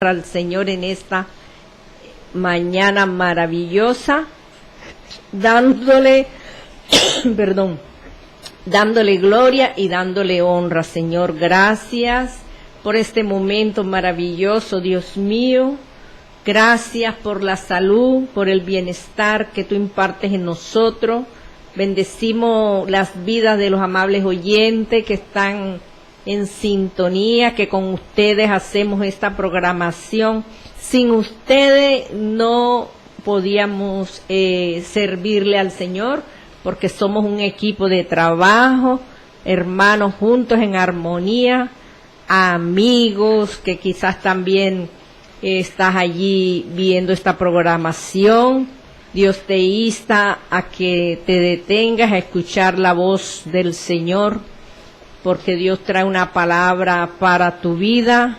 al Señor en esta mañana maravillosa, dándole, dándole gloria y dándole honra. Señor, gracias por este momento maravilloso, Dios mío. Gracias por la salud, por el bienestar que tú impartes en nosotros. Bendecimos las vidas de los amables oyentes que están en sintonía, que con ustedes hacemos esta programación. Sin ustedes no podíamos servirle al Señor, porque somos un equipo de trabajo, hermanos juntos en armonía, amigos que quizás también estás allí viendo esta programación. Dios te insta a que te detengas a escuchar la voz del Señor, porque Dios trae una palabra para tu vida,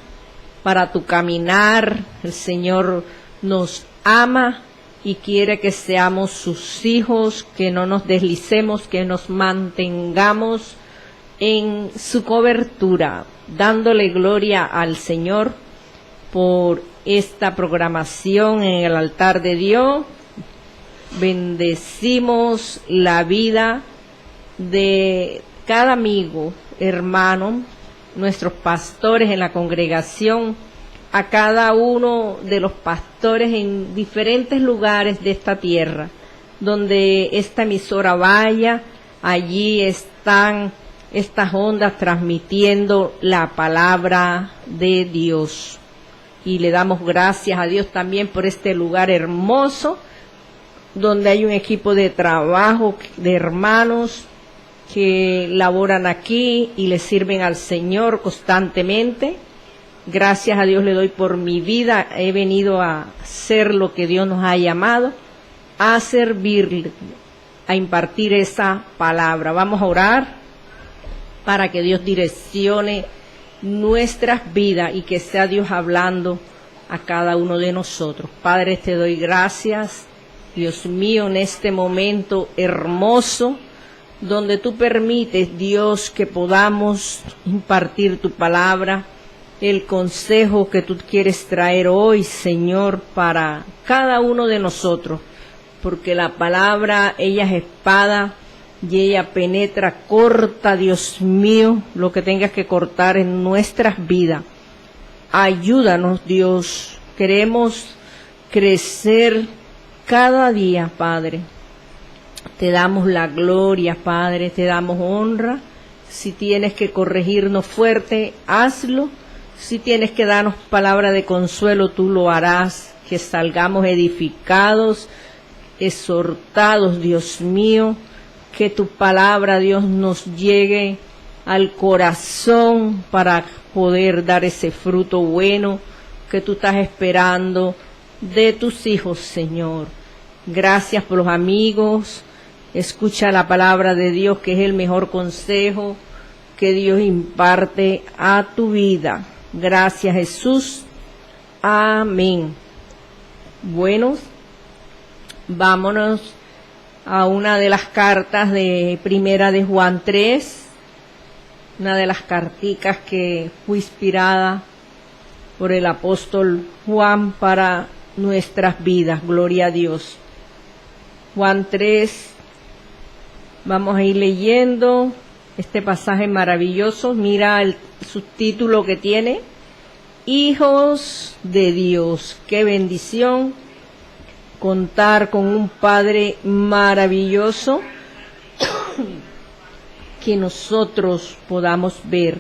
para tu caminar. El Señor nos ama y quiere que seamos sus hijos, que no nos deslicemos, que nos mantengamos en su cobertura, dándole gloria al Señor por esta programación en el altar de Dios. Bendecimos la vida de cada amigo, hermano, nuestros pastores en la congregación, a cada uno de los pastores en diferentes lugares de esta tierra, donde esta emisora vaya, allí están estas ondas transmitiendo la palabra de Dios. Y le damos gracias a Dios también por este lugar hermoso, donde hay un equipo de trabajo de hermanos que laboran aquí y le sirven al Señor constantemente. Gracias a Dios le doy por mi vida. He venido a hacer lo que Dios nos ha llamado, a servirle, a impartir esa palabra. Vamos a orar para que Dios direccione nuestras vidas y que sea Dios hablando a cada uno de nosotros. Padre, te doy gracias, Dios mío, en este momento hermoso, donde tú permites, Dios, que podamos impartir tu palabra, el consejo que tú quieres traer hoy, Señor, para cada uno de nosotros, porque la palabra, ella es espada y ella penetra, corta, Dios mío, lo que tengas que cortar en nuestras vidas. Ayúdanos, Dios, queremos crecer cada día, Padre. Te damos la gloria, Padre, te damos honra. Si tienes que corregirnos fuerte, hazlo. Si tienes que darnos palabra de consuelo, tú lo harás. Que salgamos edificados, exhortados, Dios mío. Que tu palabra, Dios, nos llegue al corazón para poder dar ese fruto bueno que tú estás esperando de tus hijos, Señor. Gracias por los amigos. Escucha la palabra de Dios, que es el mejor consejo que Dios imparte a tu vida. Gracias, Jesús. Amén. Bueno, vámonos a una de las cartas de Primera de Juan 3, una de las carticas que fue inspirada por el apóstol Juan para nuestras vidas. Gloria a Dios. Juan 3, vamos a ir leyendo este pasaje maravilloso. Mira el subtítulo que tiene: Hijos de Dios. Qué bendición contar con un Padre maravilloso, que nosotros podamos ver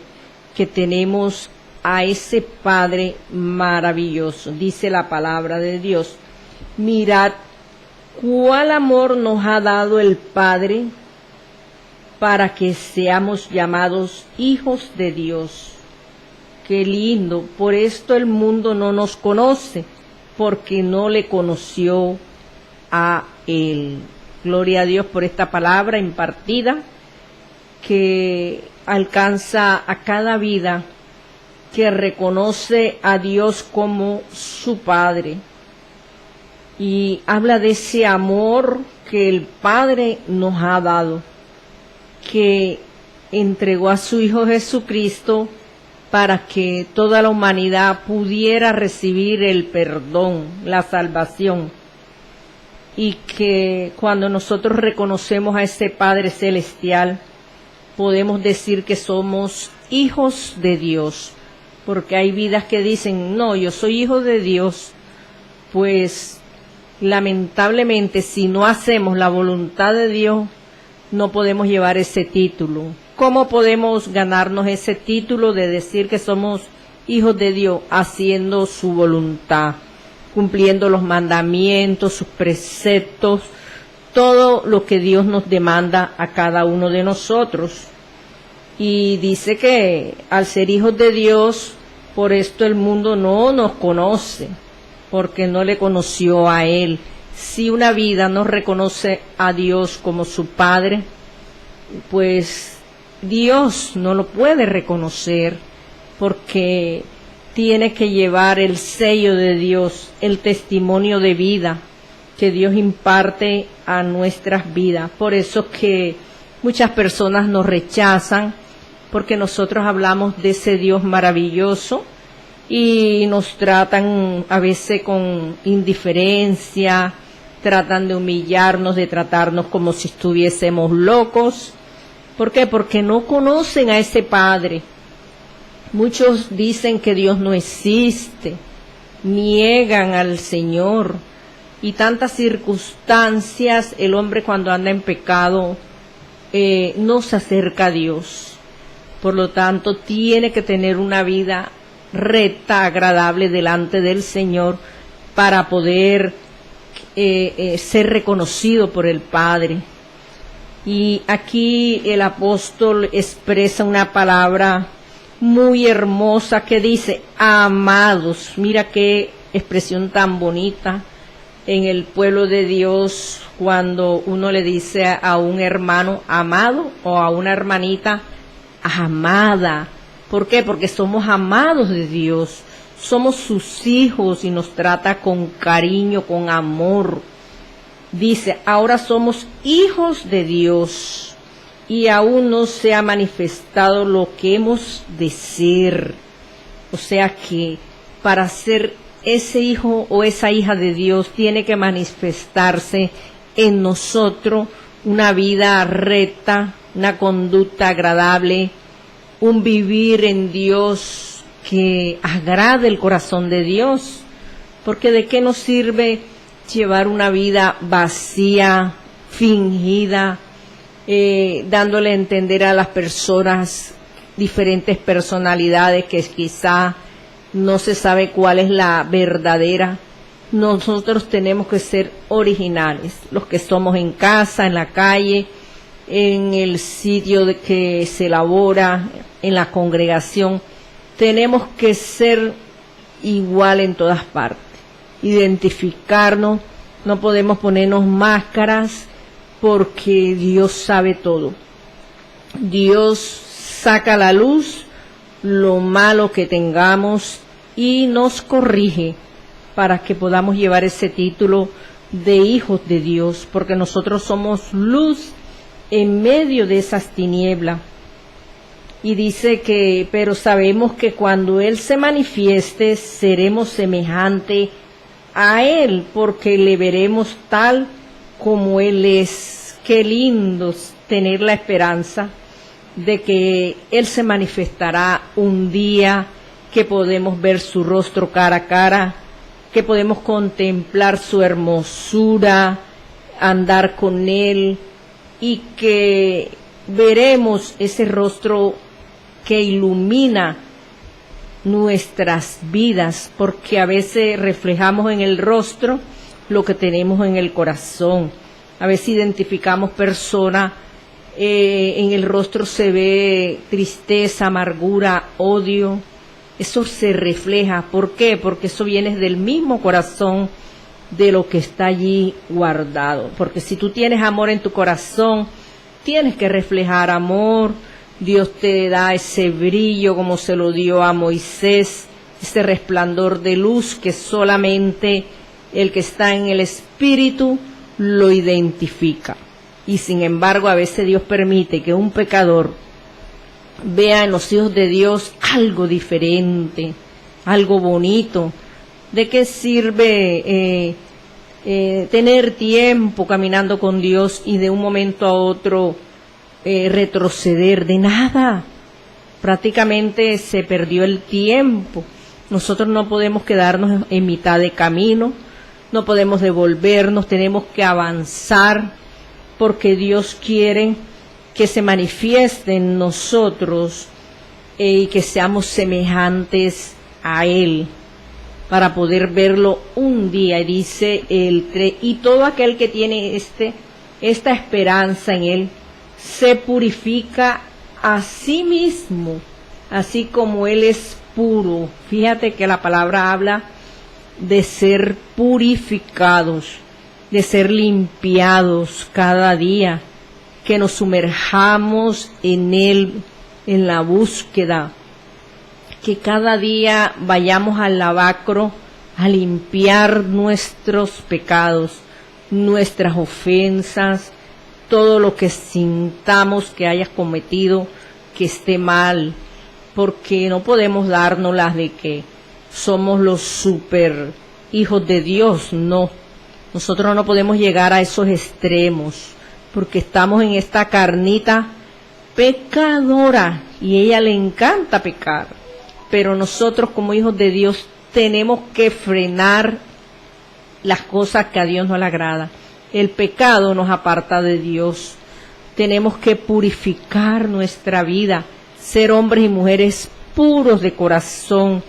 que tenemos a ese Padre maravilloso. Dice la palabra de Dios: mirad cuál amor nos ha dado el Padre para que seamos llamados hijos de Dios. Qué lindo. Por esto el mundo no nos conoce, porque no le conoció a Él. Gloria a Dios por esta palabra impartida, que alcanza a cada vida que reconoce a Dios como su Padre. Y habla de ese amor que el Padre nos ha dado, que entregó a su Hijo Jesucristo para que toda la humanidad pudiera recibir el perdón, la salvación. Y que cuando nosotros reconocemos a ese Padre Celestial, podemos decir que somos hijos de Dios. Porque hay vidas que dicen, no, yo soy hijo de Dios. Pues lamentablemente, si no hacemos la voluntad de Dios, no podemos llevar ese título. ¿Cómo podemos ganarnos ese título de decir que somos hijos de Dios? Haciendo su voluntad, cumpliendo los mandamientos, sus preceptos, todo lo que Dios nos demanda a cada uno de nosotros. Y dice que al ser hijos de Dios, por esto el mundo no nos conoce, porque no le conoció a Él. Si una vida no reconoce a Dios como su Padre, pues Dios no lo puede reconocer, porque tiene que llevar el sello de Dios, el testimonio de vida que Dios imparte a nuestras vidas. Por eso que muchas personas nos rechazan, porque nosotros hablamos de ese Dios maravilloso y nos tratan a veces con indiferencia, tratan de humillarnos, de tratarnos como si estuviésemos locos. ¿Por qué? Porque no conocen a ese Padre. Muchos dicen que Dios no existe, niegan al Señor, y tantas circunstancias. El hombre, cuando anda en pecado, no se acerca a Dios. Por lo tanto, tiene que tener una vida recta, agradable delante del Señor, para poder ser reconocido por el Padre. Y aquí el apóstol expresa una palabra muy hermosa que dice, amados. Mira qué expresión tan bonita en el pueblo de Dios, cuando uno le dice a un hermano amado o a una hermanita amada. ¿Por qué? Porque somos amados de Dios, somos sus hijos y nos trata con cariño, con amor. Dice, ahora somos hijos de Dios y aún no se ha manifestado lo que hemos de ser. O sea que para ser ese hijo o esa hija de Dios tiene que manifestarse en nosotros una vida recta, una conducta agradable, un vivir en Dios que agrade el corazón de Dios. Porque ¿de qué nos sirve llevar una vida vacía, fingida, dándole a entender a las personas diferentes personalidades que quizá no se sabe cuál es la verdadera? Nosotros tenemos que ser originales, los que somos en casa, en la calle, en el sitio de que se elabora, en la congregación. Tenemos que ser igual en todas partes, identificarnos, no podemos ponernos máscaras, porque Dios sabe todo. Dios saca a la luz lo malo que tengamos y nos corrige para que podamos llevar ese título de hijos de Dios, porque nosotros somos luz en medio de esas tinieblas. Y dice que, pero sabemos que cuando Él se manifieste, seremos semejante a Él, porque le veremos tal como Él es. Qué lindo tener la esperanza de que Él se manifestará un día, que podemos ver su rostro cara a cara, que podemos contemplar su hermosura, andar con Él, y que veremos ese rostro que ilumina nuestras vidas, porque a veces reflejamos en el rostro lo que tenemos en el corazón. A veces identificamos personas, en el rostro se ve tristeza, amargura, odio. Eso se refleja. ¿Por qué? Porque eso viene del mismo corazón de lo que está allí guardado. Porque si tú tienes amor en tu corazón, tienes que reflejar amor. Dios te da ese brillo como se lo dio a Moisés, ese resplandor de luz que solamente el que está en el Espíritu lo identifica. Y sin embargo, a veces Dios permite que un pecador vea en los hijos de Dios algo diferente, algo bonito. ¿De qué sirve tener tiempo caminando con Dios y de un momento a otro retroceder? De nada, prácticamente se perdió el tiempo. Nosotros no podemos quedarnos en mitad de camino, no podemos devolvernos, tenemos que avanzar, porque Dios quiere que se manifieste en nosotros y que seamos semejantes a Él, para poder verlo un día. Y dice y todo aquel que tiene esta esperanza en Él, se purifica a sí mismo, así como Él es puro. Fíjate que la palabra habla de ser purificados, de ser limpiados cada día, que nos sumerjamos en Él, en la búsqueda, que cada día vayamos al lavacro a limpiar nuestros pecados, nuestras ofensas, todo lo que sintamos que hayas cometido que esté mal, porque no podemos dárnoslas de que somos los super hijos de Dios. No, nosotros no podemos llegar a esos extremos, porque estamos en esta carnita pecadora y a ella le encanta pecar. Pero nosotros como hijos de Dios tenemos que frenar las cosas que a Dios no le agrada. El pecado nos aparta de Dios. Tenemos que purificar nuestra vida, ser hombres y mujeres puros de corazón,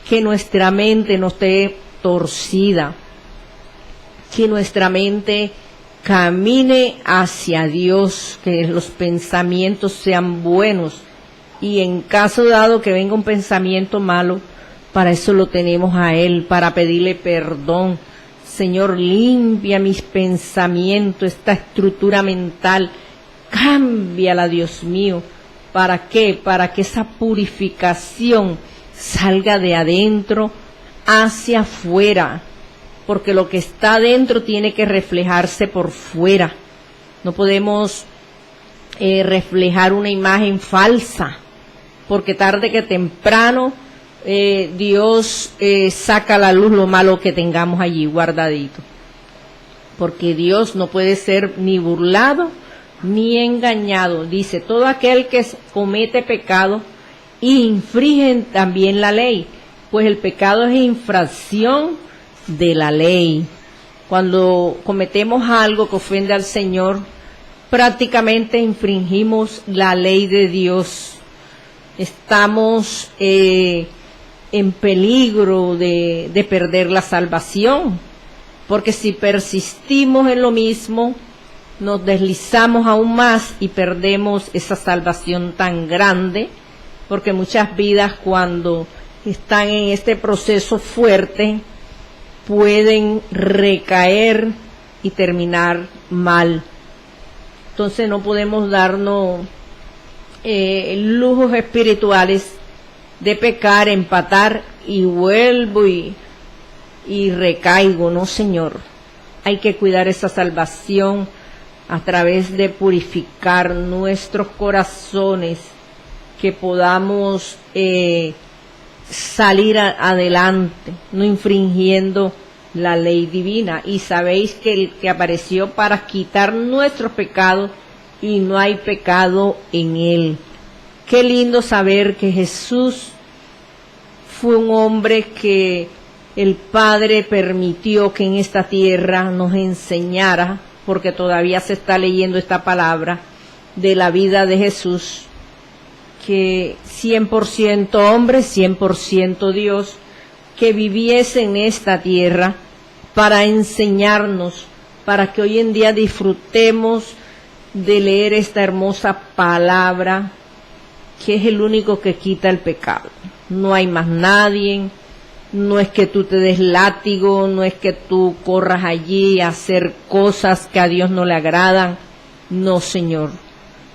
que nuestra mente no esté torcida, que nuestra mente camine hacia Dios, que los pensamientos sean buenos, y en caso dado que venga un pensamiento malo, para eso lo tenemos a Él, para pedirle perdón. Señor, limpia mis pensamientos, esta estructura mental, cámbiala, Dios mío. ¿Para qué? Para que esa purificación salga de adentro hacia afuera, porque lo que está adentro tiene que reflejarse por fuera. No podemos reflejar una imagen falsa, porque tarde que temprano Dios saca a la luz lo malo que tengamos allí guardadito, porque Dios no puede ser ni burlado ni engañado. Dice, todo aquel que comete pecado infringe también la ley, pues el pecado es infracción de la ley. Cuando cometemos algo que ofende al Señor, prácticamente infringimos la ley de Dios. Estamos en peligro de perder la salvación, porque si persistimos en lo mismo, nos deslizamos aún más y perdemos esa salvación tan grande, porque muchas vidas cuando están en este proceso fuerte pueden recaer y terminar mal. Entonces no podemos darnos lujos espirituales de pecar, empatar y vuelvo y recaigo. No, Señor, hay que cuidar esa salvación a través de purificar nuestros corazones, que podamos salir adelante, no infringiendo la ley divina. Y sabéis que el que apareció para quitar nuestros pecados, y no hay pecado en Él. Qué lindo saber que Jesús fue un hombre que el Padre permitió que en esta tierra nos enseñara, porque todavía se está leyendo esta palabra de la vida de Jesús, que 100% hombre, 100% Dios, que viviese en esta tierra para enseñarnos, para que hoy en día disfrutemos de leer esta hermosa palabra, que es el único que quita el pecado. No hay más nadie. No es que tú te des látigo, no es que tú corras allí a hacer cosas que a Dios no le agradan. No, Señor.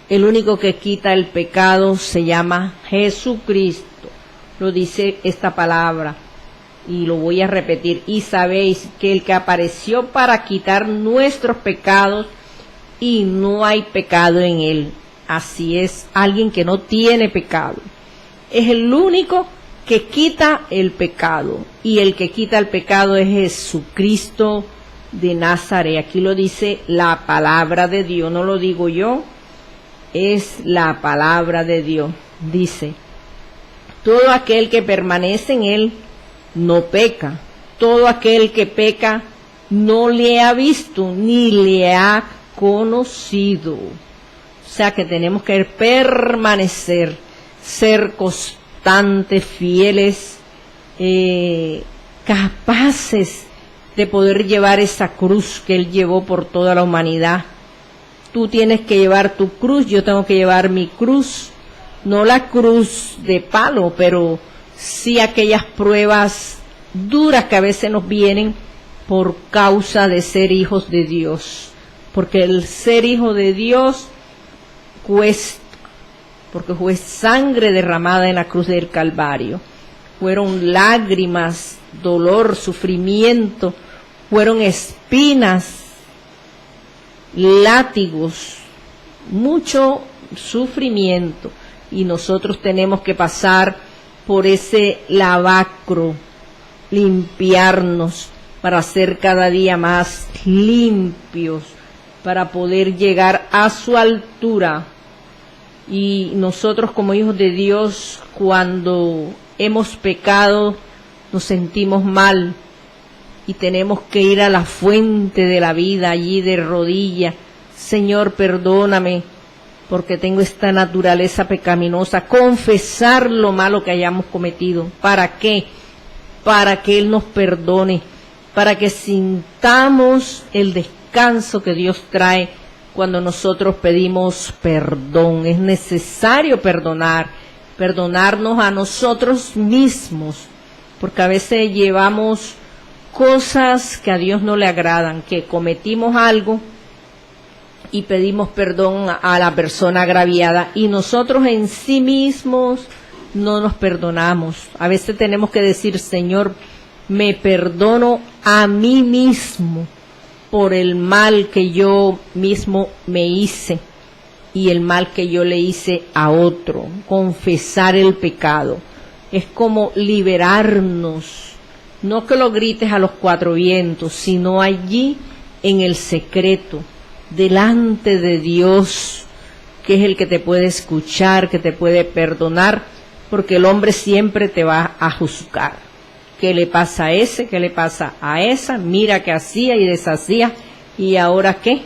El único que quita el pecado se llama Jesucristo. Lo dice esta palabra y lo voy a repetir. Y sabéis que el que apareció para quitar nuestros pecados, y no hay pecado en Él. así es, alguien que no tiene pecado. Es el único que quita el pecado, y el que quita el pecado es Jesucristo de Nazaret. Aquí lo dice la palabra de Dios, no lo digo yo, es la palabra de Dios. Dice, todo aquel que permanece en él no peca, todo aquel que peca no le ha visto ni le ha conocido. O sea que tenemos que permanecer, ser constantes, fieles, capaces de poder llevar esa cruz que Él llevó por toda la humanidad. Tú tienes que llevar tu cruz, yo tengo que llevar mi cruz, no la cruz de palo, pero sí aquellas pruebas duras que a veces nos vienen por causa de ser hijos de Dios, porque el ser hijo de Dios cuesta, porque fue sangre derramada en la cruz del Calvario, fueron lágrimas, dolor, sufrimiento, fueron espinas, látigos, mucho sufrimiento, y nosotros tenemos que pasar por ese lavacro, limpiarnos para ser cada día más limpios, para poder llegar a su altura. Y nosotros como hijos de Dios, cuando hemos pecado, nos sentimos mal y tenemos que ir a la fuente de la vida, allí de rodillas. Señor, perdóname, porque tengo esta naturaleza pecaminosa. Confesar lo malo que hayamos cometido. ¿Para qué? Para que Él nos perdone, para que sintamos el descanso que Dios trae cuando nosotros pedimos perdón. Es necesario perdonarnos a nosotros mismos, porque a veces llevamos cosas que a Dios no le agradan, que cometimos algo y pedimos perdón a la persona agraviada, y nosotros en sí mismos no nos perdonamos. A veces tenemos que decir, Señor, me perdono a mí mismo por el mal que yo mismo me hice y el mal que yo le hice a otro. Confesar el pecado es como liberarnos, no que lo grites a los cuatro vientos, sino allí en el secreto, delante de Dios, que es el que te puede escuchar, que te puede perdonar, porque el hombre siempre te va a juzgar. ¿Qué le pasa a ese? ¿Qué le pasa a esa? Mira que hacía y deshacía, ¿y ahora qué?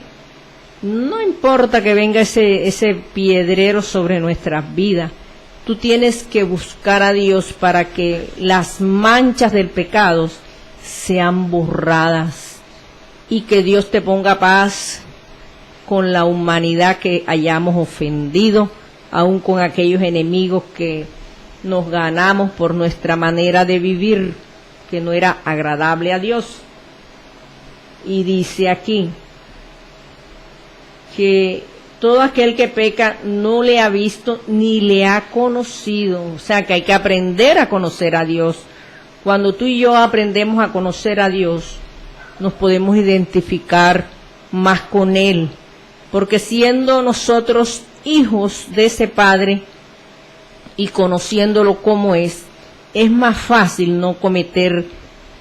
No importa que venga ese piedrero sobre nuestras vidas. Tú tienes que buscar a Dios para que las manchas del pecado sean borradas y que Dios te ponga paz con la humanidad que hayamos ofendido, aun con aquellos enemigos que nos ganamos por nuestra manera de vivir, que no era agradable a Dios. Y dice aquí que todo aquel que peca no le ha visto ni le ha conocido. O sea que hay que aprender a conocer a Dios. Cuando tú y yo aprendemos a conocer a Dios, nos podemos identificar más con Él, porque siendo nosotros hijos de ese Padre y conociéndolo como es más fácil no cometer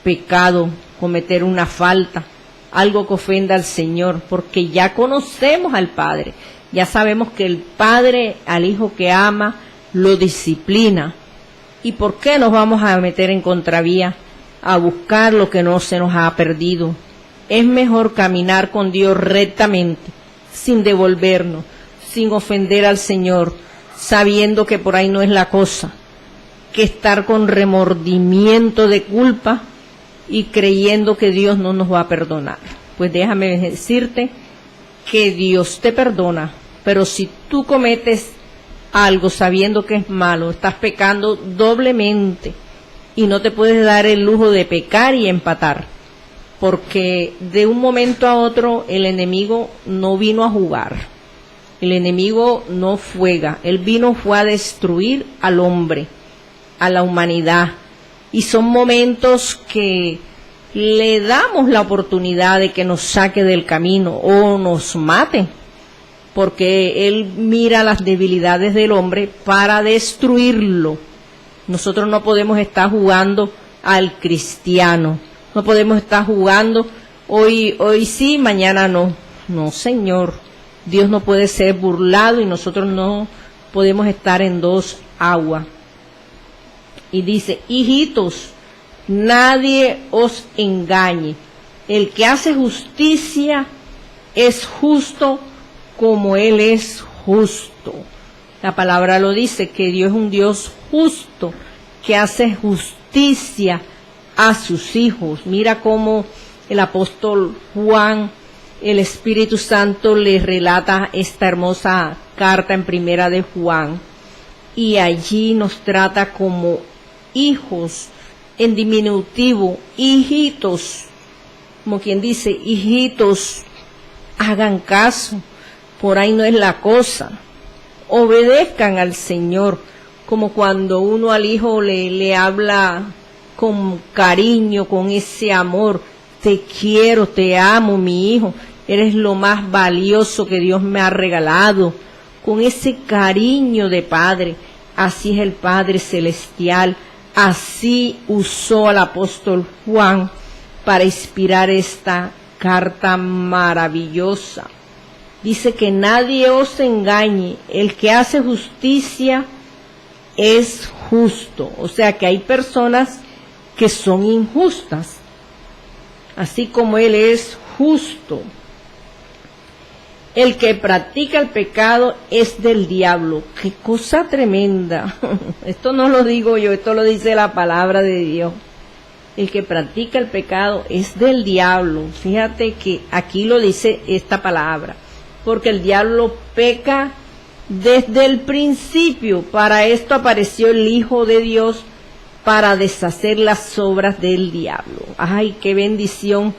pecado, cometer una falta, algo que ofenda al Señor, porque ya conocemos al Padre, ya sabemos que el Padre al Hijo que ama lo disciplina. ¿Y por qué nos vamos a meter en contravía a buscar lo que no se nos ha perdido? Es mejor caminar con Dios rectamente, sin devolvernos, sin ofender al Señor, sabiendo que por ahí no es la cosa, que estar con remordimiento de culpa y creyendo que Dios no nos va a perdonar. Pues déjame decirte que Dios te perdona, pero si tú cometes algo sabiendo que es malo, estás pecando doblemente y no te puedes dar el lujo de pecar y empatar, porque de un momento a otro el enemigo no vino a jugar, el enemigo no juega, él fue a destruir al hombre, a la humanidad, y son momentos que le damos la oportunidad de que nos saque del camino o nos mate, porque Él mira las debilidades del hombre para destruirlo. Nosotros no podemos estar jugando al cristiano, no podemos estar jugando hoy sí, mañana no. No, Señor, Dios no puede ser burlado y nosotros no podemos estar en dos aguas. Y dice, hijitos, nadie os engañe. El que hace justicia es justo como Él es justo. La palabra lo dice, que Dios es un Dios justo, que hace justicia a sus hijos. Mira cómo el apóstol Juan, el Espíritu Santo, le relata esta hermosa carta en Primera de Juan, y allí nos trata como hijos, en diminutivo, hijitos, como quien dice, hijitos, hagan caso, por ahí no es la cosa, obedezcan al Señor, como cuando uno al hijo le habla con cariño, con ese amor, te quiero, te amo, mi hijo, eres lo más valioso que Dios me ha regalado, con ese cariño de padre. Así es el Padre Celestial, así usó al apóstol Juan para inspirar esta carta maravillosa. Dice que nadie os engañe, el que hace justicia es justo. O sea que hay personas que son injustas, así como Él es justo. El que practica el pecado es del diablo. ¡Qué cosa tremenda! Esto no lo digo yo, esto lo dice la palabra de Dios. El que practica el pecado es del diablo. Fíjate que aquí lo dice esta palabra, porque el diablo peca desde el principio. Para esto apareció el Hijo de Dios, para deshacer las obras del diablo. ¡Ay, qué bendición!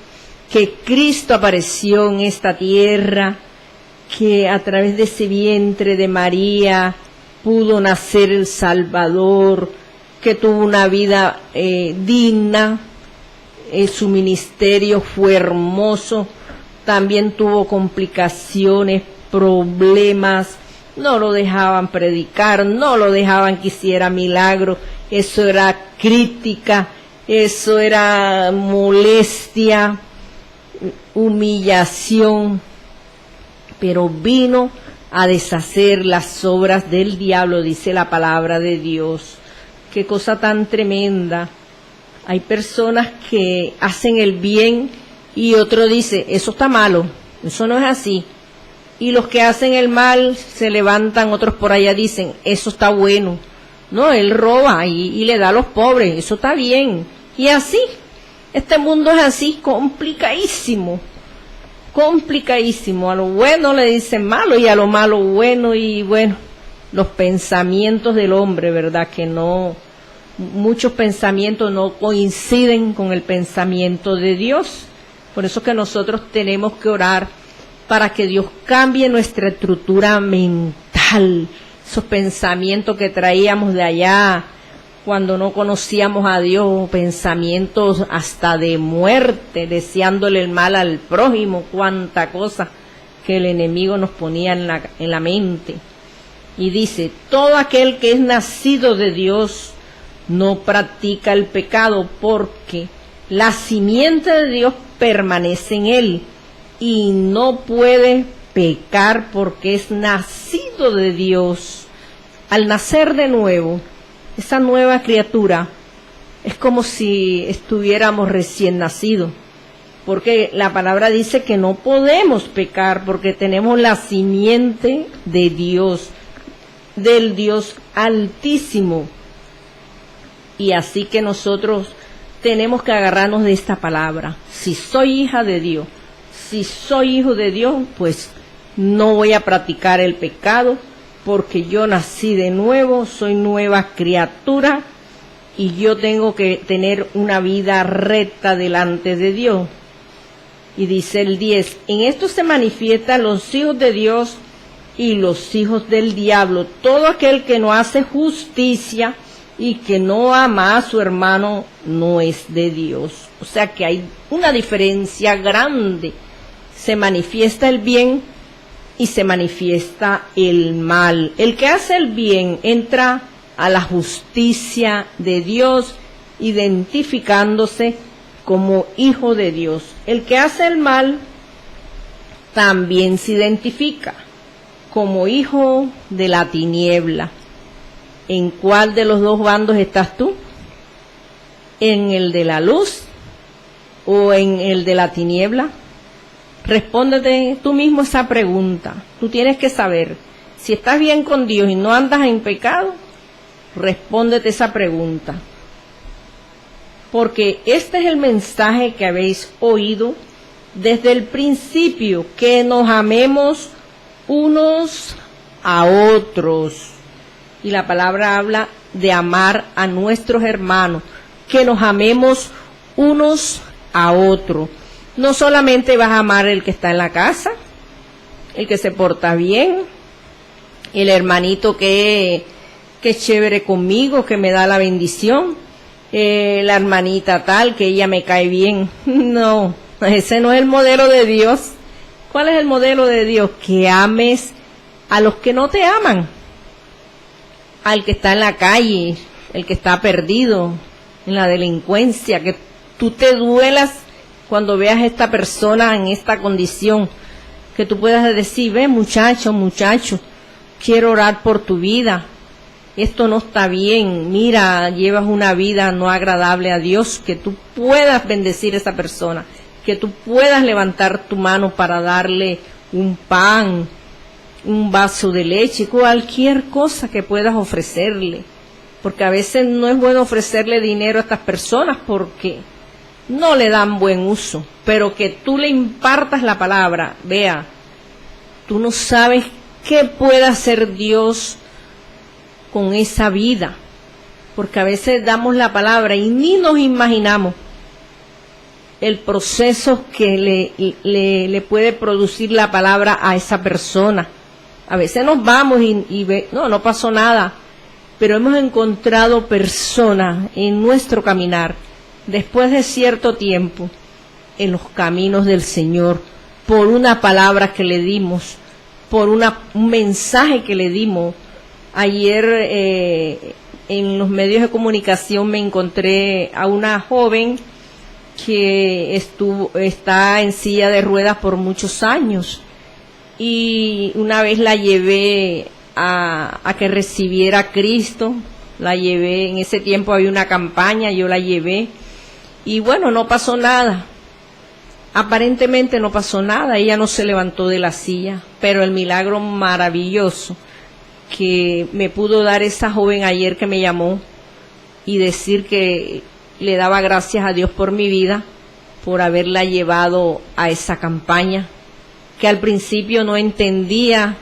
Que Cristo apareció en esta tierra, que a través de ese vientre de María pudo nacer el Salvador, que tuvo una vida digna, su ministerio fue hermoso, también tuvo complicaciones, problemas, no lo dejaban predicar, no lo dejaban que hiciera milagros, eso era crítica, eso era molestia, humillación, pero vino a deshacer las obras del diablo, dice la palabra de Dios. Qué cosa tan tremenda. Hay personas que hacen el bien y otro dice, eso está malo, eso no es así. Y los que hacen el mal se levantan, otros por allá dicen, eso está bueno. No, él roba y le da a los pobres, eso está bien. Y así, este mundo es así, complicadísimo. Complicadísimo, a lo bueno le dicen malo y a lo malo bueno, y bueno, los pensamientos del hombre, ¿verdad? Que no, muchos pensamientos no coinciden con el pensamiento de Dios. Por eso que nosotros tenemos que orar para que Dios cambie nuestra estructura mental, esos pensamientos que traíamos de allá cuando no conocíamos a Dios, pensamientos hasta de muerte, deseándole el mal al prójimo, cuánta cosa que el enemigo nos ponía en la mente. Y dice, todo aquel que es nacido de Dios no practica el pecado, porque la simiente de Dios permanece en él y no puede pecar porque es nacido de Dios. Al nacer de nuevo, esa nueva criatura es como si estuviéramos recién nacidos, porque la palabra dice que no podemos pecar porque tenemos la simiente de Dios, del Dios Altísimo. Y así que nosotros tenemos que agarrarnos de esta palabra. Si soy hija de Dios, si soy hijo de Dios, pues no voy a practicar el pecado, porque yo nací de nuevo, soy nueva criatura y yo tengo que tener una vida recta delante de Dios. Y dice el 10, en esto se manifiestan los hijos de Dios y los hijos del diablo. Todo aquel que no hace justicia y que no ama a su hermano no es de Dios. O sea que hay una diferencia grande. Se manifiesta el bien y se manifiesta el mal. El que hace el bien entra a la justicia de Dios, identificándose como hijo de Dios. El que hace el mal también se identifica como hijo de la tiniebla. ¿En cuál de los dos bandos estás tú? ¿En el de la luz o en el de la tiniebla? Respóndete tú mismo esa pregunta. Tú tienes que saber si estás bien con Dios y no andas en pecado. Respóndete esa pregunta. Porque este es el mensaje que habéis oído desde el principio, que nos amemos unos a otros. Y la palabra habla de amar a nuestros hermanos, que nos amemos unos a otros. No solamente vas a amar el que está en la casa, el que se porta bien, el hermanito que es chévere conmigo, que me da la bendición, la hermanita tal, que ella me cae bien. No, ese no es el modelo de Dios. ¿Cuál es el modelo de Dios? Que ames a los que no te aman, al que está en la calle, el que está perdido en la delincuencia, que tú te duelas cuando veas a esta persona en esta condición, que tú puedas decir, ve muchacho, quiero orar por tu vida, esto no está bien, mira, llevas una vida no agradable a Dios, que tú puedas bendecir a esa persona, que tú puedas levantar tu mano para darle un pan, un vaso de leche, cualquier cosa que puedas ofrecerle, porque a veces no es bueno ofrecerle dinero a estas personas porque no le dan buen uso, pero que tú le impartas la palabra. Vea, tú no sabes qué puede hacer Dios con esa vida, porque a veces damos la palabra y ni nos imaginamos el proceso que le puede producir la palabra a esa persona. A veces nos vamos y no pasó nada, pero hemos encontrado personas en nuestro caminar, después de cierto tiempo, en los caminos del Señor, por una palabra que le dimos, por un mensaje que le dimos. Ayer en los medios de comunicación me encontré a una joven que está en silla de ruedas por muchos años, y una vez la llevé a que recibiera a Cristo, la llevé, en ese tiempo había una campaña, yo la llevé, y bueno, no pasó nada, aparentemente no pasó nada, ella no se levantó de la silla, pero el milagro maravilloso que me pudo dar esa joven ayer que me llamó y decir que le daba gracias a Dios por mi vida, por haberla llevado a esa campaña, que al principio no entendía,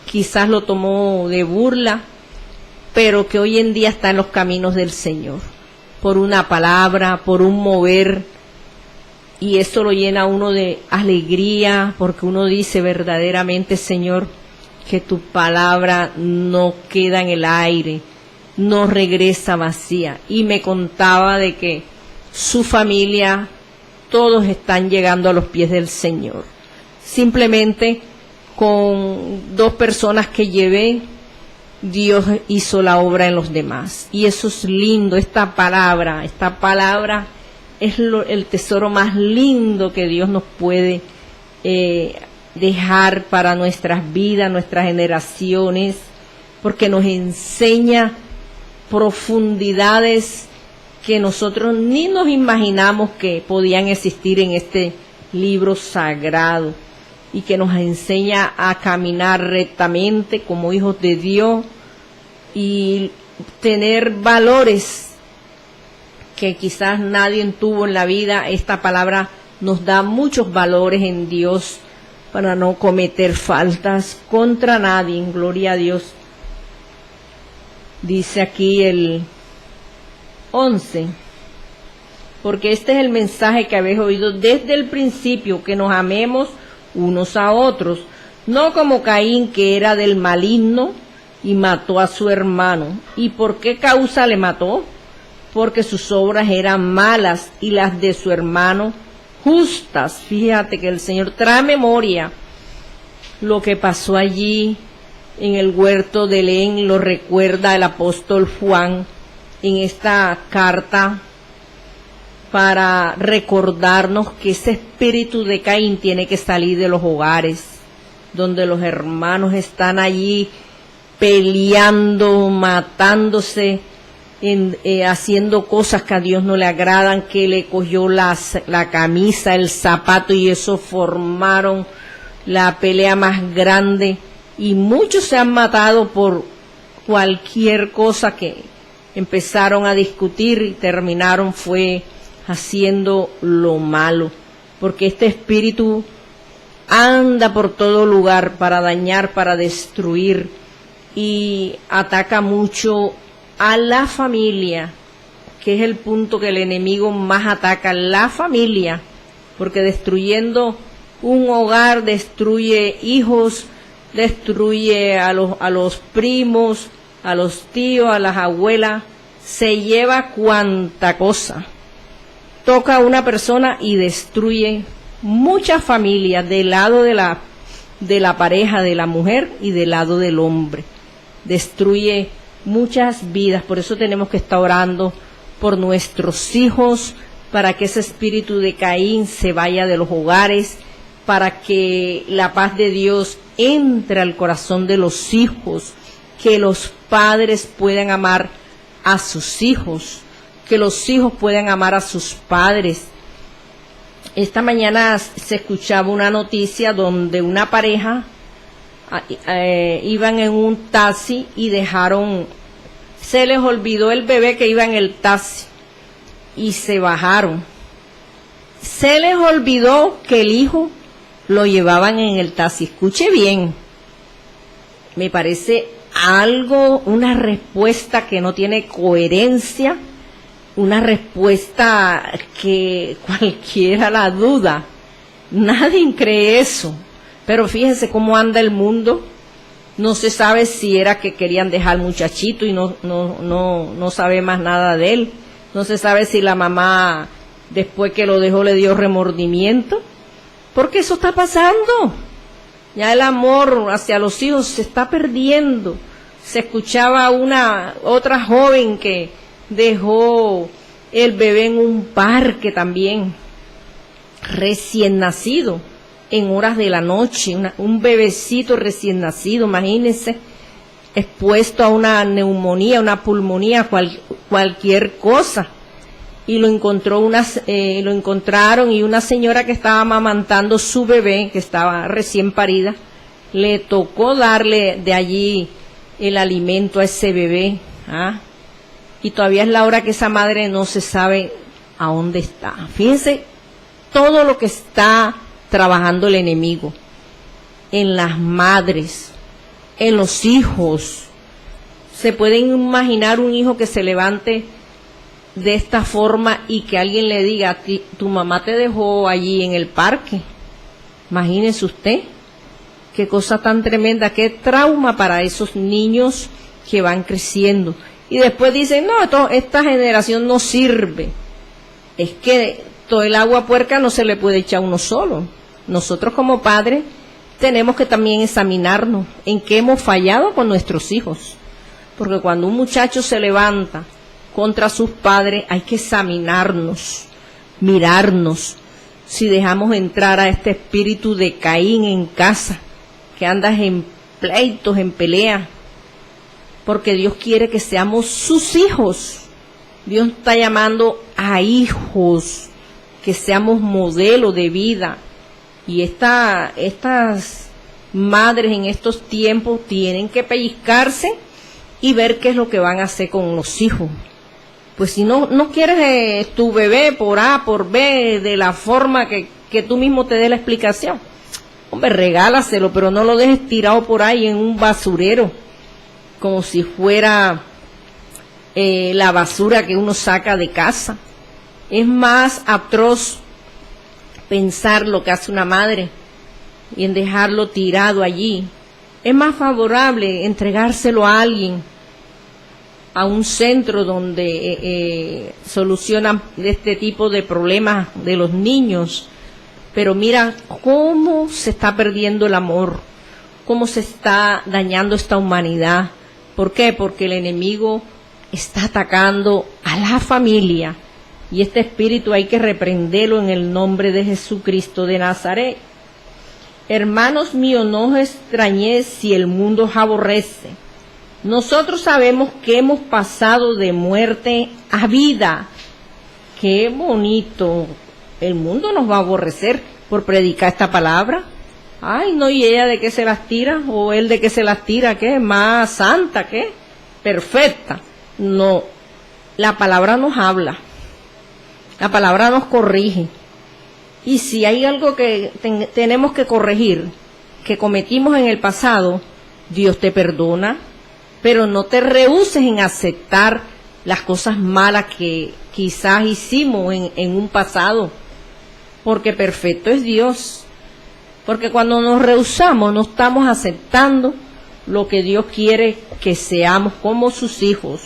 quizás lo tomó de burla, pero que hoy en día está en los caminos del Señor, por una palabra, por un mover, y eso lo llena a uno de alegría, porque uno dice verdaderamente, Señor, que tu palabra no queda en el aire, no regresa vacía. Y me contaba de que su familia, todos están llegando a los pies del Señor. Simplemente con 2 personas que llevé, Dios hizo la obra en los demás. Y eso es lindo, esta palabra es el tesoro más lindo que Dios nos puede dejar para nuestras vidas, nuestras generaciones, porque nos enseña profundidades que nosotros ni nos imaginamos que podían existir en este libro sagrado, y que nos enseña a caminar rectamente como hijos de Dios y tener valores que quizás nadie tuvo en la vida. Esta palabra nos da muchos valores en Dios para no cometer faltas contra nadie, gloria a Dios. Dice aquí el 11, porque este es el mensaje que habéis oído desde el principio, que nos amemos unos a otros, no como Caín, que era del maligno y mató a su hermano. ¿Y por qué causa le mató? Porque sus obras eran malas y las de su hermano justas. Fíjate que el Señor trae memoria lo que pasó allí en el huerto de Edén lo recuerda el apóstol Juan en esta carta para recordarnos que ese espíritu de Caín tiene que salir de los hogares, donde los hermanos están allí peleando, matándose, haciendo cosas que a Dios no le agradan, que le cogió la camisa, el zapato, y eso formaron la pelea más grande, y muchos se han matado por cualquier cosa que empezaron a discutir y terminaron fue haciendo lo malo, porque este espíritu anda por todo lugar para dañar, para destruir, y ataca mucho a la familia, que es el punto que el enemigo más ataca, la familia, porque destruyendo un hogar destruye hijos, destruye a los primos, a los tíos, a las abuelas, se lleva cuanta cosa. Toca a una persona y destruye muchas familias del lado de la pareja, de la mujer, y del lado del hombre. Destruye muchas vidas, por eso tenemos que estar orando por nuestros hijos, para que ese espíritu de Caín se vaya de los hogares, para que la paz de Dios entre al corazón de los hijos, que los padres puedan amar a sus hijos, que los hijos puedan amar a sus padres. Esta mañana se escuchaba una noticia donde una pareja iban en un taxi y se les olvidó el bebé que iba en el taxi y se bajaron. Se les olvidó que el hijo lo llevaban en el taxi. Escuche bien, me parece una respuesta que no tiene coherencia, una respuesta que cualquiera la duda. Nadie cree eso. Pero fíjense cómo anda el mundo. No se sabe si era que querían dejar al muchachito y no sabe más nada de él. No se sabe si la mamá, después que lo dejó, le dio remordimiento. Porque eso está pasando. Ya el amor hacia los hijos se está perdiendo. Se escuchaba otra joven que dejó el bebé en un parque también, recién nacido, en horas de la noche, un bebecito recién nacido, imagínense, expuesto a una neumonía, una pulmonía, cualquier cosa. Y lo encontraron, y una señora que estaba amamantando su bebé, que estaba recién parida, le tocó darle de allí el alimento a ese bebé, y todavía es la hora que esa madre no se sabe a dónde está. Fíjense todo lo que está trabajando el enemigo en las madres, en los hijos. Se pueden imaginar un hijo que se levante de esta forma y que alguien le diga: tu mamá te dejó allí en el parque. Imagínese usted, qué cosa tan tremenda, qué trauma para esos niños que van creciendo. Y después dicen: no, esta generación no sirve. Es que todo el agua puerca no se le puede echar uno solo. Nosotros como padres tenemos que también examinarnos en qué hemos fallado con nuestros hijos. Porque cuando un muchacho se levanta contra sus padres, hay que examinarnos, mirarnos, si dejamos entrar a este espíritu de Caín en casa, que andas en pleitos, en peleas, porque Dios quiere que seamos sus hijos. Dios está llamando a hijos, que seamos modelo de vida. Y estas madres en estos tiempos tienen que pellizcarse y ver qué es lo que van a hacer con los hijos. Pues si no quieres tu bebé por A, por B, de la forma que tú mismo te des la explicación, hombre, regálaselo, pero no lo dejes tirado por ahí en un basurero, como si fuera la basura que uno saca de casa. Es más atroz pensar lo que hace una madre y en dejarlo tirado allí. Es más favorable entregárselo a alguien, a un centro donde solucionan este tipo de problemas de los niños. Pero mira cómo se está perdiendo el amor, cómo se está dañando esta humanidad. ¿Por qué? Porque el enemigo está atacando a la familia, y este espíritu hay que reprenderlo en el nombre de Jesucristo de Nazaret. Hermanos míos, no os extrañéis si el mundo os aborrece. Nosotros sabemos que hemos pasado de muerte a vida. Qué bonito. El mundo nos va a aborrecer por predicar esta palabra. Ay, no, ¿y ella de qué se las tira? ¿O él de qué se las tira? ¿Qué? ¿Más santa? ¿Qué? Perfecta. No, la palabra nos habla. La palabra nos corrige. Y si hay algo que tenemos que corregir, que cometimos en el pasado, Dios te perdona, pero no te rehúses en aceptar las cosas malas que quizás hicimos en un pasado, porque perfecto es Dios. Porque cuando nos rehusamos, no estamos aceptando lo que Dios quiere que seamos como sus hijos.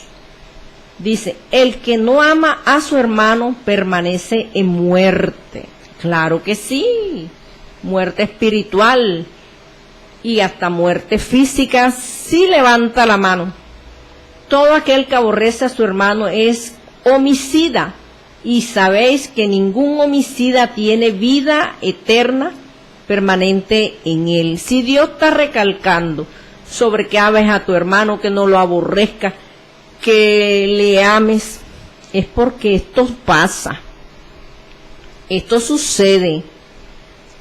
Dice, el que no ama a su hermano permanece en muerte. Claro que sí, muerte espiritual y hasta muerte física si levanta la mano. Todo aquel que aborrece a su hermano es homicida, y sabéis que ningún homicida tiene vida eterna permanente en él. Si Dios está recalcando sobre que ames a tu hermano, que no lo aborrezcas, que le ames, es porque esto pasa. Esto sucede.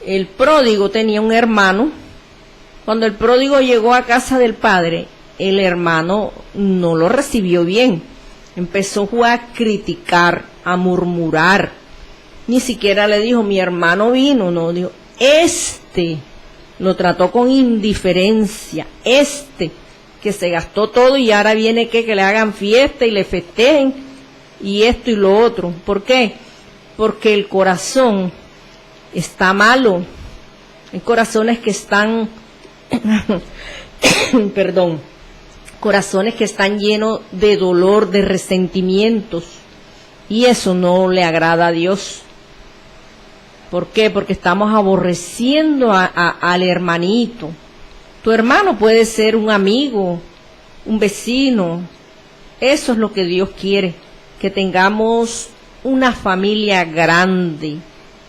El pródigo tenía un hermano. Cuando el pródigo llegó a casa del padre, el hermano no lo recibió bien. Empezó a criticar, a murmurar. Ni siquiera le dijo, mi hermano vino, no, dijo, lo trató con indiferencia, que se gastó todo y ahora viene que le hagan fiesta y le festejen y esto y lo otro. ¿Por qué? Porque el corazón está malo. Hay corazones que están, perdón, corazones que están llenos de dolor, de resentimientos, y eso no le agrada a Dios. ¿Por qué? Porque estamos aborreciendo al hermanito. Tu hermano puede ser un amigo, un vecino. Eso es lo que Dios quiere, que tengamos una familia grande.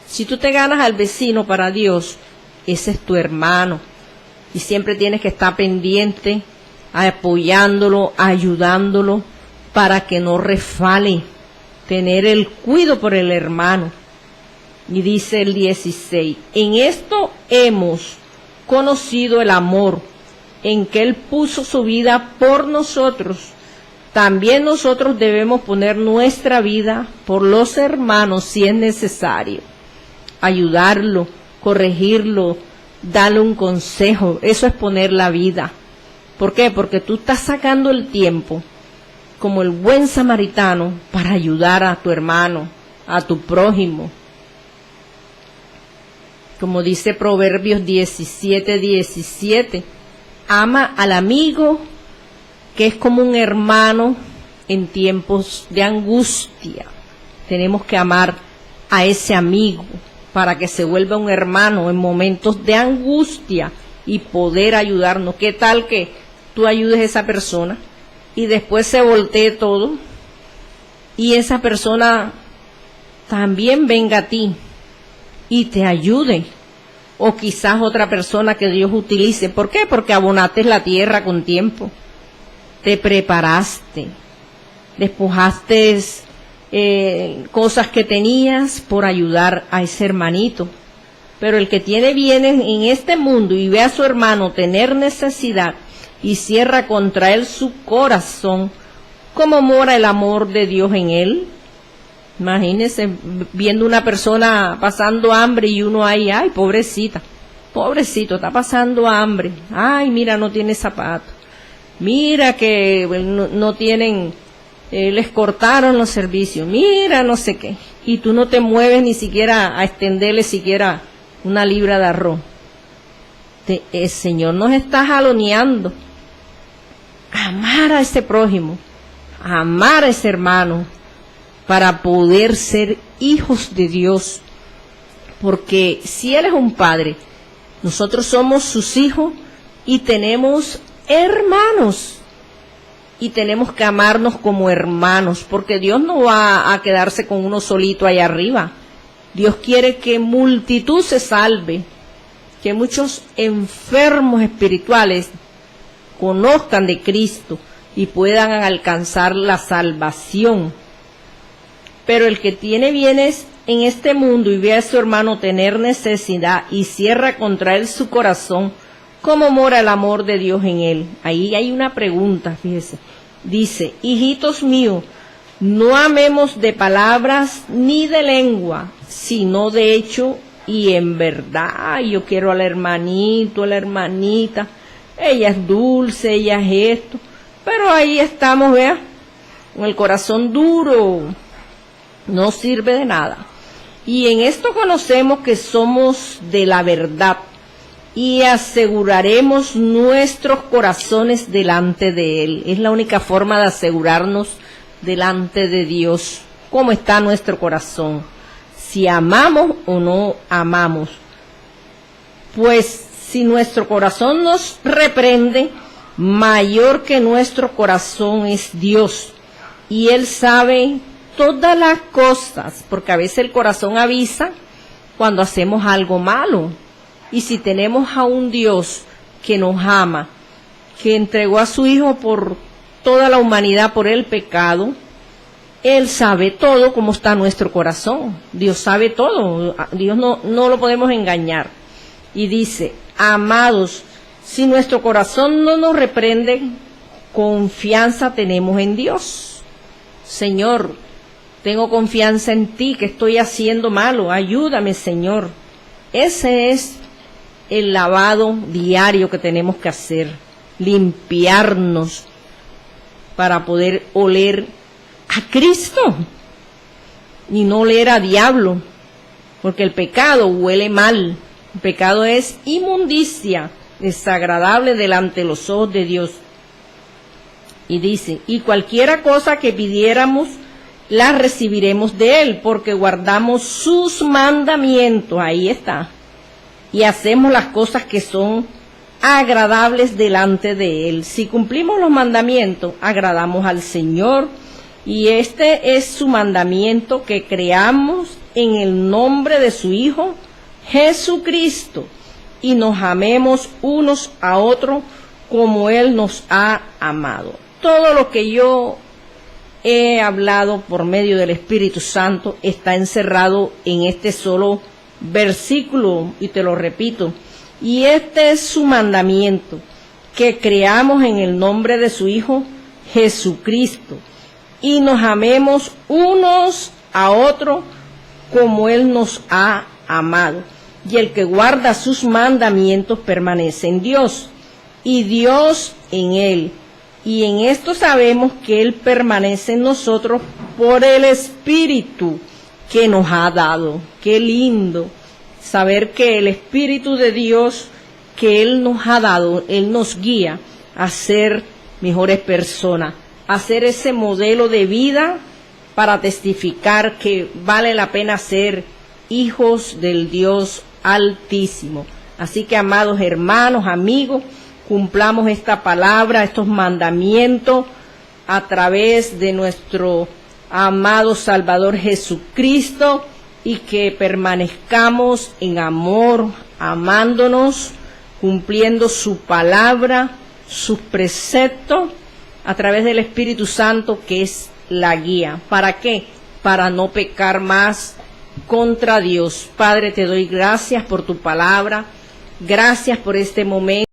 Si tú te ganas al vecino para Dios, ese es tu hermano. Y siempre tienes que estar pendiente, apoyándolo, ayudándolo, para que no resbale. Tener el cuidado por el hermano. Y dice el 16, en esto hemos conocido el amor, en que Él puso su vida por nosotros. También nosotros debemos poner nuestra vida por los hermanos si es necesario. Ayudarlo, corregirlo, darle un consejo. Eso es poner la vida. ¿Por qué? Porque tú estás sacando el tiempo, como el buen samaritano, para ayudar a tu hermano, a tu prójimo. Como dice Proverbios 17:17, ama al amigo que es como un hermano en tiempos de angustia. Tenemos que amar a ese amigo para que se vuelva un hermano en momentos de angustia y poder ayudarnos. ¿Qué tal que tú ayudes a esa persona y después se voltee todo y esa persona también venga a ti y te ayude? O quizás otra persona que Dios utilice. ¿Por qué? Porque abonaste la tierra con tiempo, te preparaste, despojaste cosas que tenías por ayudar a ese hermanito. Pero el que tiene bienes en este mundo y ve a su hermano tener necesidad y cierra contra él su corazón, ¿cómo mora el amor de Dios en él? Imagínense viendo una persona pasando hambre y uno ahí, ay, pobrecita, pobrecito, está pasando hambre, ay, mira, no tiene zapatos, mira que no tienen, les cortaron los servicios, mira, no sé qué, y tú no te mueves ni siquiera a extenderle siquiera una libra de arroz. El Señor nos está jaloneando. Amar a ese prójimo, amar a ese hermano, para poder ser hijos de Dios. Porque si Él es un padre, nosotros somos sus hijos y tenemos hermanos. Y tenemos que amarnos como hermanos, porque Dios no va a quedarse con uno solito allá arriba. Dios quiere que multitud se salve, que muchos enfermos espirituales conozcan de Cristo y puedan alcanzar la salvación. Pero el que tiene bienes en este mundo y ve a su hermano tener necesidad y cierra contra él su corazón, ¿cómo mora el amor de Dios en él? Ahí hay una pregunta, fíjese. Dice, hijitos míos, no amemos de palabras ni de lengua, sino de hecho y en verdad. Yo quiero al hermanito, a la hermanita, ella es dulce, ella es esto, pero ahí estamos, vea, con el corazón duro, no sirve de nada. Y en esto conocemos que somos de la verdad, y aseguraremos nuestros corazones delante de Él. Es la única forma de asegurarnos delante de Dios cómo está nuestro corazón, si amamos o no amamos. Pues si nuestro corazón nos reprende, mayor que nuestro corazón es Dios, y Él sabe todas las cosas, porque a veces el corazón avisa cuando hacemos algo malo. Y si tenemos a un Dios que nos ama, que entregó a su Hijo por toda la humanidad por el pecado, Él sabe todo cómo está nuestro corazón. Dios sabe todo, Dios no lo podemos engañar. Y dice, amados, si nuestro corazón no nos reprende, confianza tenemos en Dios. Señor, tengo confianza en ti, que estoy haciendo malo, ayúdame, Señor. Ese es el lavado diario que tenemos que hacer, limpiarnos para poder oler a Cristo y no oler a diablo, porque el pecado huele mal, el pecado es inmundicia, desagradable delante de los ojos de Dios. Y dice, y cualquiera cosa que pidiéramos, la recibiremos de Él, porque guardamos sus mandamientos, ahí está, y hacemos las cosas que son agradables delante de Él. Si cumplimos los mandamientos, agradamos al Señor, y este es su mandamiento, que creamos en el nombre de su Hijo, Jesucristo, y nos amemos unos a otros como Él nos ha amado. Todo lo que yo he hablado por medio del Espíritu Santo está encerrado en este solo versículo, y te lo repito, y este es su mandamiento, que creamos en el nombre de su Hijo Jesucristo, y nos amemos unos a otros como Él nos ha amado. Y el que guarda sus mandamientos permanece en Dios, y Dios en Él. Y en esto sabemos que Él permanece en nosotros por el Espíritu que nos ha dado. Qué lindo saber que el Espíritu de Dios que Él nos ha dado, Él nos guía a ser mejores personas, a ser ese modelo de vida para testificar que vale la pena ser hijos del Dios Altísimo. Así que, amados hermanos, amigos, cumplamos esta palabra, estos mandamientos a través de nuestro amado Salvador Jesucristo, y que permanezcamos en amor, amándonos, cumpliendo su palabra, sus preceptos, a través del Espíritu Santo, que es la guía. ¿Para qué? Para no pecar más contra Dios. Padre, te doy gracias por tu palabra, gracias por este momento.